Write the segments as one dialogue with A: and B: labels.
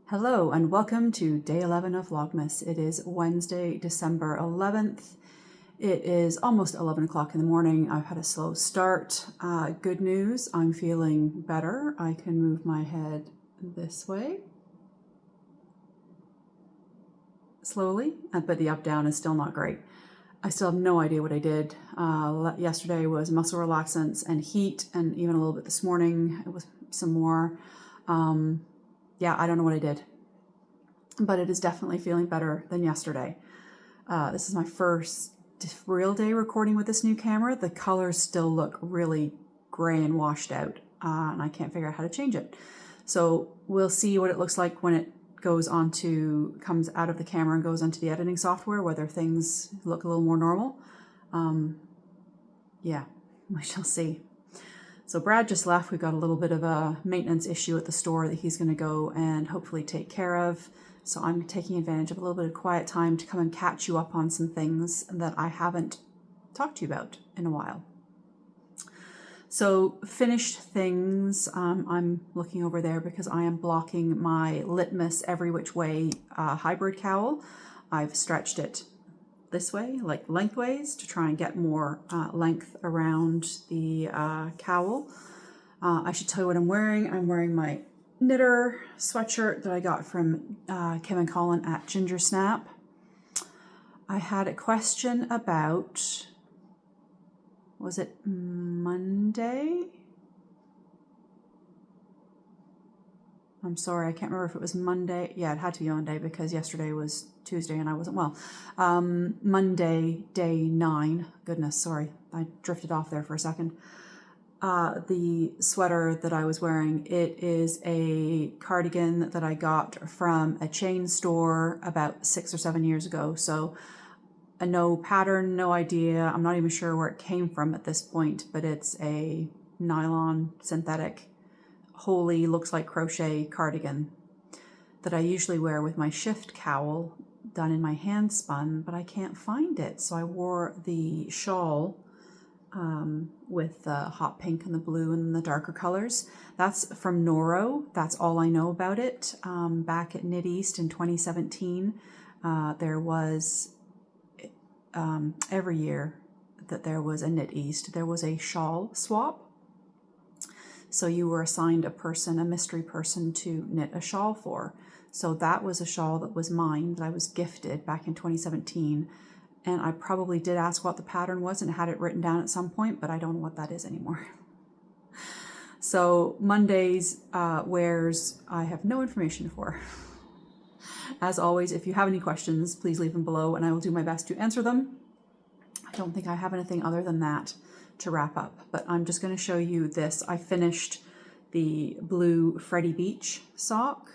A: Hello and welcome to day 11 of Vlogmas. It is Wednesday, December 11th. It is almost 11 o'clock in the morning. I've had a slow start. Good news, I'm feeling better. I can move my head this way slowly, but the up-down is still not great. I still have no idea what I did. Yesterday was muscle relaxants and heat, and even a little bit this morning it was some more. Yeah, I don't know what I did, but it is definitely feeling better than yesterday. This is my first real day recording with this new camera. The colors still look really gray and washed out, and I can't figure out how to change it. So we'll see what it looks like when it comes out of the camera and goes into the editing software, whether things look a little more normal. Yeah, we shall see. So Brad just left. We've got a little bit of a maintenance issue at the store that he's going to go and hopefully take care of. So I'm taking advantage of a little bit of quiet time to come and catch you up on some things that I haven't talked to you about in a while. So finished things, I'm looking over there because I am blocking my Litmus Every Which Way hybrid cowl. I've stretched it this way, like lengthways, to try and get more length around the cowl. I should tell you what I'm wearing. I'm wearing my knitter sweatshirt that I got from Kim and Colin at Ginger Snap. I had a question about, was it Monday? I'm sorry, I can't remember if it was Monday. Yeah, it had to be Monday because yesterday was Tuesday and I wasn't well. Monday, day 9. Goodness, sorry, I drifted off there for a second. The sweater that I was wearing, it is a cardigan that I got from a chain store about 6 or 7 years ago. So no pattern, no idea. I'm not even sure where it came from at this point, but it's a nylon synthetic, wholly looks like crochet cardigan that I usually wear with my shift cowl done in my hand spun, but I can't find it. So I wore the shawl with the hot pink and the blue and the darker colors. That's from Noro. That's all I know about it. Back at Knit East in 2017, there was every year that there was a Knit East, there was a shawl swap. So you were assigned a person, a mystery person to knit a shawl for. So that was a shawl that was mine, that I was gifted back in 2017. And I probably did ask what the pattern was and had it written down at some point, but I don't know what that is anymore. So Monday's wears, I have no information for. As always, if you have any questions, please leave them below and I will do my best to answer them. I don't think I have anything other than that to wrap up, but I'm just going to show you this. I finished the blue Freddie Beach sock.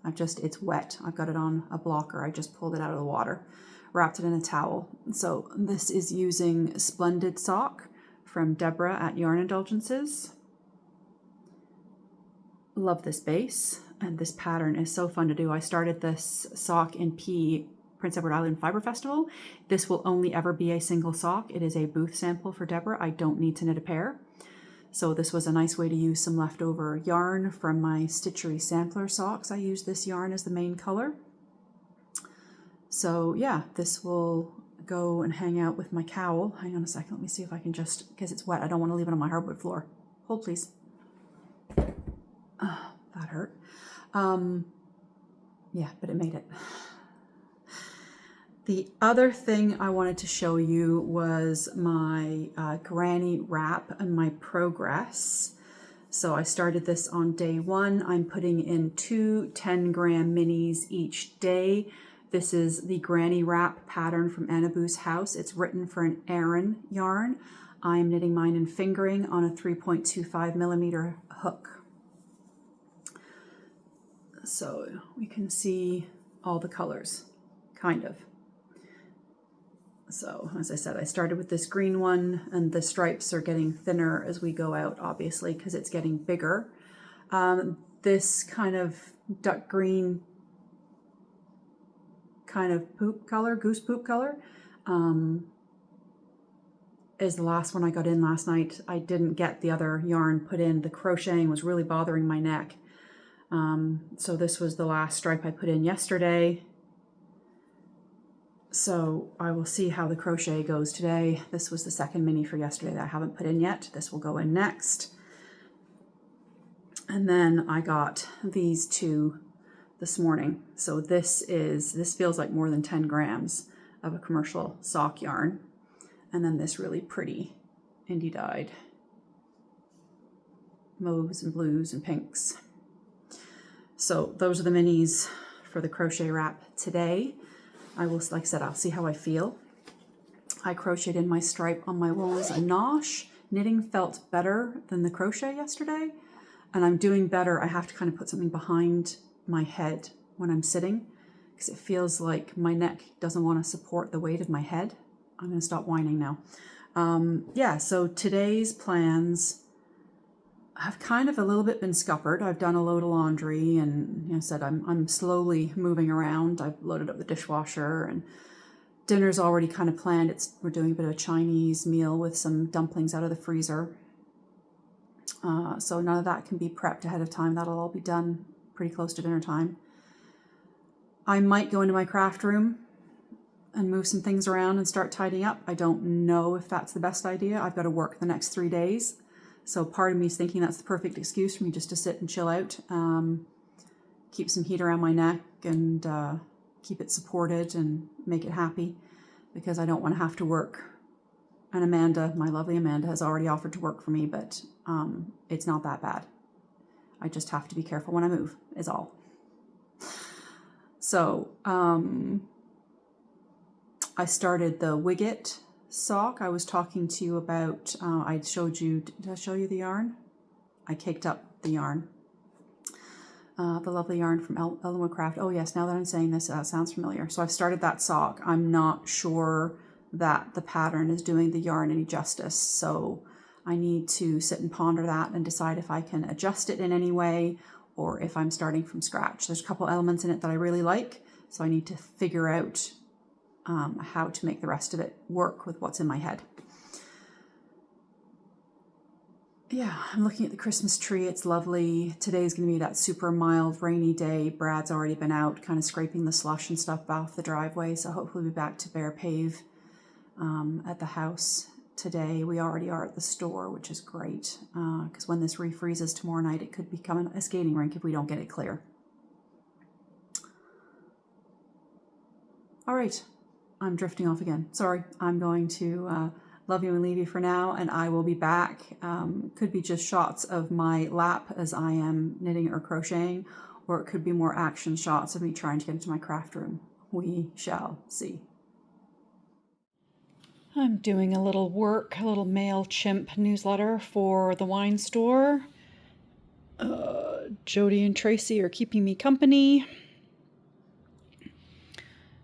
A: It's wet. I've got it on a blocker. I just pulled it out of the water, wrapped it in a towel. So this is using Splendid Sock from Deborah at Yarn Indulgences. Love this base, and this pattern is so fun to do. I started this sock in Prince Edward Island Fiber Festival. This will only ever be a single sock. It is a booth sample for Deborah. I don't need to knit a pair. So this was a nice way to use some leftover yarn from my Stitchery sampler socks. I used this yarn as the main color. So yeah, this will go and hang out with my cowl. Hang on a second, let me see if I can just, because it's wet, I don't want to leave it on my hardwood floor. Hold please. That hurt. Yeah, but it made it. The other thing I wanted to show you was my granny wrap and my progress. So I started this on day 1. I'm putting in 2 10-gram minis each day. This is the granny wrap pattern from Annaboo's House. It's written for an Aran yarn. I'm knitting mine in fingering on a 3.25 millimeter hook. So we can see all the colors, kind of. So as I said, I started with this green one, and the stripes are getting thinner as we go out, obviously, because it's getting bigger. This kind of duck green kind of poop color, goose poop color, is the last one I got in last night. I didn't get the other yarn put in. The crocheting was really bothering my neck. So this was the last stripe I put in yesterday. So I will see how the crochet goes today. This was the second mini for yesterday that I haven't put in yet. This will go in next. And then I got these two this morning. So this feels like more than 10 grams of a commercial sock yarn. And then this really pretty indie dyed mauves and blues and pinks. So those are the minis for the crochet wrap today. I will, like I said, I'll see how I feel. I crocheted in my stripe on my wools and nosh. Knitting felt better than the crochet yesterday. And I'm doing better. I have to kind of put something behind my head when I'm sitting because it feels like my neck doesn't want to support the weight of my head. I'm going to stop whining now. Yeah, so today's plans have kind of a little bit been scuppered. I've done a load of laundry and, you know, said I'm slowly moving around. I've loaded up the dishwasher and dinner's already kind of planned. We're doing a bit of a Chinese meal with some dumplings out of the freezer. So none of that can be prepped ahead of time. That'll all be done pretty close to dinner time. I might go into my craft room and move some things around and start tidying up. I don't know if that's the best idea. I've got to work the next 3 days. So part of me is thinking that's the perfect excuse for me just to sit and chill out, keep some heat around my neck and keep it supported and make it happy because I don't want to have to work. And Amanda, my lovely Amanda, has already offered to work for me, but it's not that bad. I just have to be careful when I move, is all. So I started the Wigget sock. I was talking to you about, I showed you, did I show you the yarn? I caked up the yarn. The lovely yarn from Ellenwood Craft. Oh yes, now that I'm saying this, sounds familiar. So I've started that sock. I'm not sure that the pattern is doing the yarn any justice. So I need to sit and ponder that and decide if I can adjust it in any way or if I'm starting from scratch. There's a couple elements in it that I really like. So I need to figure out how to make the rest of it work with what's in my head. Yeah, I'm looking at the Christmas tree. It's lovely. Today's going to be that super mild rainy day. Brad's already been out kind of scraping the slush and stuff off the driveway. So hopefully we'll be back to bare pave at the house today. We already are at the store, which is great because when this refreezes tomorrow night, it could become a skating rink if we don't get it clear. All right. I'm drifting off again. Sorry. I'm going to love you and leave you for now, and I will be back. Could be just shots of my lap as I am knitting or crocheting, or it could be more action shots of me trying to get into my craft room. We shall see. I'm doing a little work, a little MailChimp newsletter for the wine store. Jody and Tracy are keeping me company.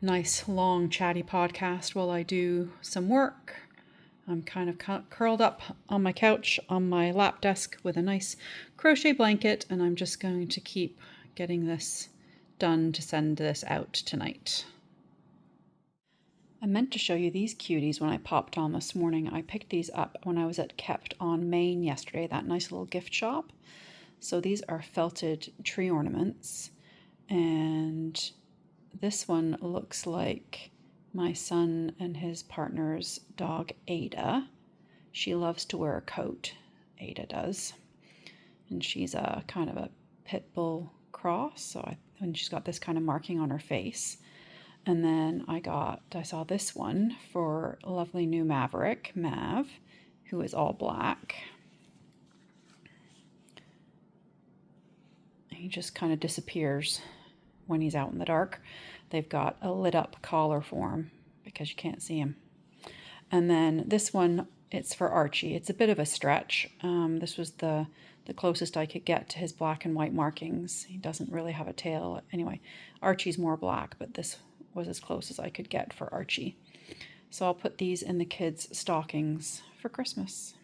A: Nice, long, chatty podcast while I do some work. I'm kind of curled up on my couch on my lap desk with a nice crochet blanket, and I'm just going to keep getting this done to send this out tonight. I meant to show you these cuties when I popped on this morning. I picked these up when I was at Kept on Main yesterday, that nice little gift shop. So these are felted tree ornaments, and this one looks like my son and his partner's dog, Ada. She loves to wear a coat, Ada does. And she's a kind of a pit bull cross, and she's got this kind of marking on her face. And then I saw this one for lovely new Maverick, Mav, who is all black. He just kind of disappears when he's out in the dark. They've got a lit up collar for him because you can't see him. And then this one, it's for Archie. It's a bit of a stretch. This was the closest I could get to his black and white markings. He doesn't really have a tail. Anyway, Archie's more black, but this was as close as I could get for Archie. So I'll put these in the kids' stockings for Christmas.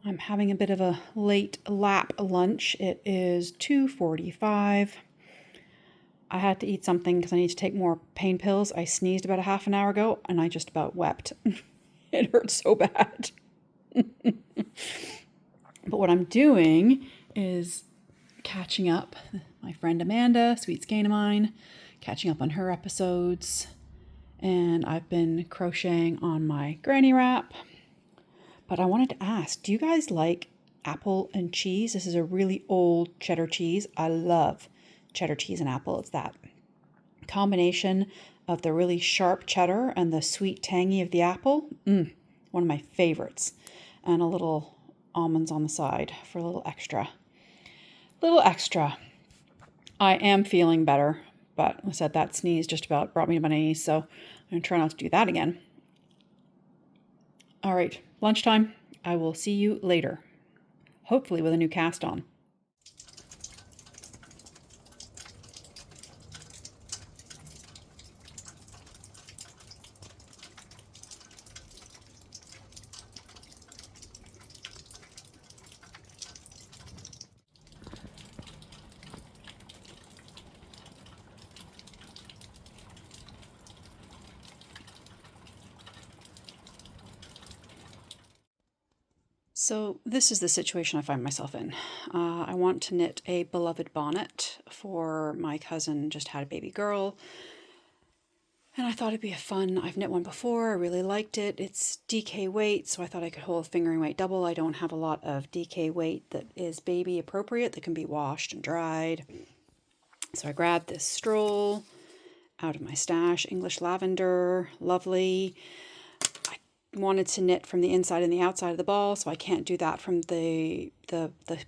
A: I'm having a bit of a late lap lunch. It is 2:45. I had to eat something because I need to take more pain pills. I sneezed about a half an hour ago and I just about wept. It hurt so bad. But what I'm doing is catching up. My friend Amanda, sweet skein of mine, catching up on her episodes. And I've been crocheting on my granny wrap. But I wanted to ask, do you guys like apple and cheese? This is a really old cheddar cheese. I love cheddar cheese and apple. It's that combination of the really sharp cheddar and the sweet tangy of the apple. One of my favorites. And a little almonds on the side for a little extra. I am feeling better, but I said that sneeze just about brought me to my knees, so I'm going to try not to do that again. All right, lunchtime. I will see you later, hopefully with a new cast on. So this is the situation I find myself in. I want to knit a beloved bonnet for my cousin, just had a baby girl. And I thought it'd be I've knit one before, I really liked it. It's DK weight, so I thought I could hold fingering weight double. I don't have a lot of DK weight that is baby appropriate, that can be washed and dried. So I grabbed this stroll out of my stash, English lavender, lovely. Wanted to knit from the inside and the outside of the ball, so I can't do that from the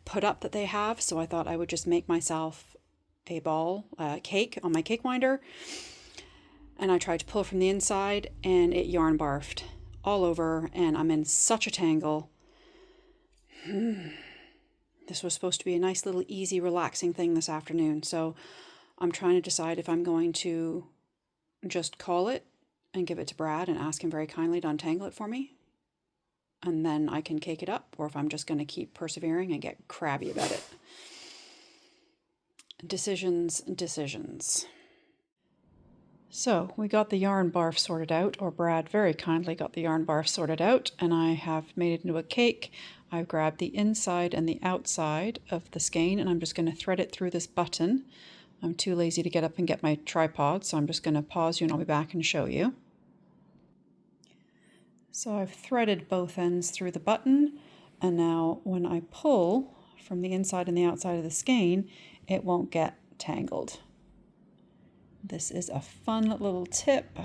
A: put up that they have, so I thought I would just make myself a ball cake on my cake winder, and I tried to pull from the inside and it yarn barfed all over and I'm in such a tangle. This was supposed to be a nice little easy relaxing thing this afternoon, so I'm trying to decide if I'm going to just call it and give it to Brad and ask him very kindly to untangle it for me, and then I can cake it up, or if I'm just going to keep persevering and get crabby about it. Decisions. So we got the yarn barf sorted out, or Brad very kindly got the yarn barf sorted out, and I have made it into a cake. I've grabbed the inside and the outside of the skein, and I'm just going to thread it through this button. I'm too lazy to get up and get my tripod, so I'm just going to pause you and I'll be back and show you. So I've threaded both ends through the button, and now when I pull from the inside and the outside of the skein, it won't get tangled. This is a fun little tip,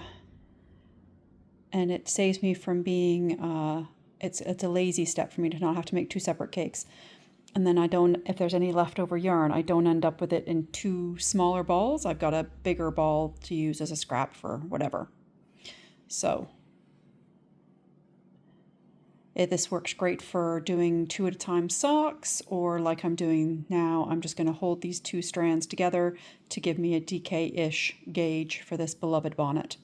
A: and it saves me from being, it's a lazy step for me to not have to make two separate cakes. And then if there's any leftover yarn, I don't end up with it in two smaller balls. I've got a bigger ball to use as a scrap for whatever. So this works great for doing 2 at a time socks, or like I'm doing now, I'm just going to hold these two strands together to give me a DK-ish gauge for this beloved bonnet.